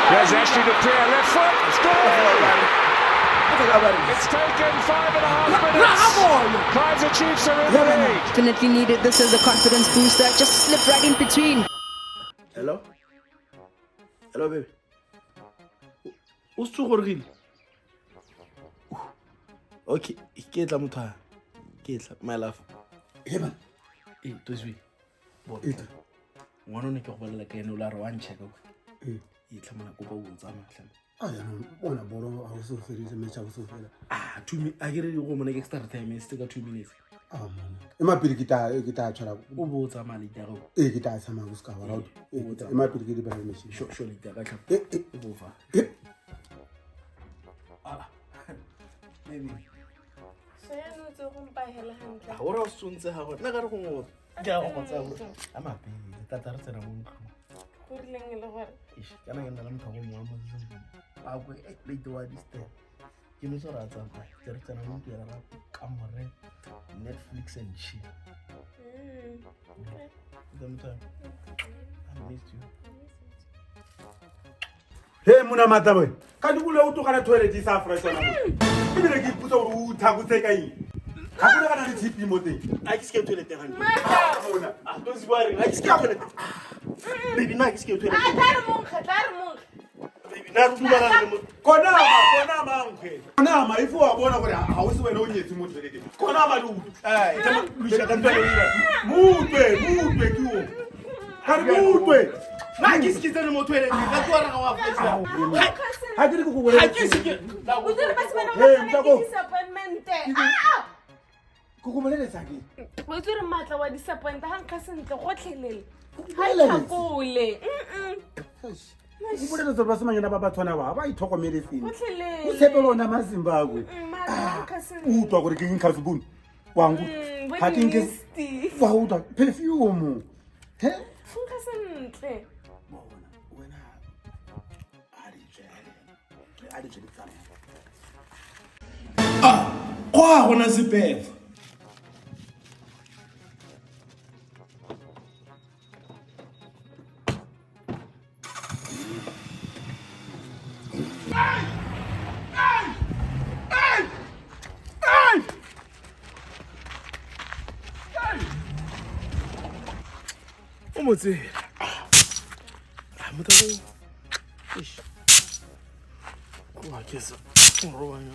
There's Ashley Dupree, left foot. Score! It's taken 5.5 minutes. Kaiser Chiefs are in the lead. Definitely needed this as a confidence booster. Just slip right in between. Hello? Hello, baby. Who's too horrible? Okay, get la mutha. Get my love. Hey man. Eh, to sweet. Ita. Ngwana ne ke go bolela ka ene o la re wa ncheka. E tlamana go ba o tsama tlama. Aya no bona bolo ha o so fedise match ha o so fela. 2 minutes. A ke re go mona ke extra time is take 2 minutes. Man. Emapili kita tshwara O bo tsama le tla go. kita tsama go ska wa round. Emapili ke di ba match. Sho le tla ka tlhapa. O bo fa. Baby. Ha ora o sontse ha go. Nna ka re go ngo. Ke a go tsa go. Ama pele tata re tsena mo ntlo. Ish, kana ke nna le motho go mo mo. A go late wa diste. Ke mo so ratsa ba. Ke re tsena mo ntlo ya ra ka more Netflix and chill. Sometime. I missed you. Hey muna mata boy. Ka di bula o to kana toilet isa fresh na mo. Ke dire ke putsa o utha go tseka eng. Ha go kana le TP mo teng. I just came to the toilet. Don't worry. I just came to the Baby, na ke to the Baby, na ru ba la mo. Kona ma nkwe. Kona ma ifo wa bona gore ha o se wena o nyetse mo toilet. Kona ma du. Tama lu sha kan tole ira. Mutwe ki o. Ka mutwe. Na ke skitse mo toilet. Ka kwa ra wa fetsa. Ha ke go go. Ha ke sike. O dire ba se bana Hey, ba mtako. disappointment. Go go moleletsa ke. O dire matla wa disappoint hang ka sentle go tlhelele. Ha Moleletsa. tlhakole. Go moleletsa ba se manyana ba tswana ba ithokomele fini. Go tlhelele. O tshepe lona maZimbabwe. Matla ka sentle. Utwa gore ke eng khasubuni. Wangu. Ha ke nke wa uta perfume. He? Funka sentle. Kwa gona sepefo. O motse. Motho. Ish. Kwa ke se. Ro wa nya.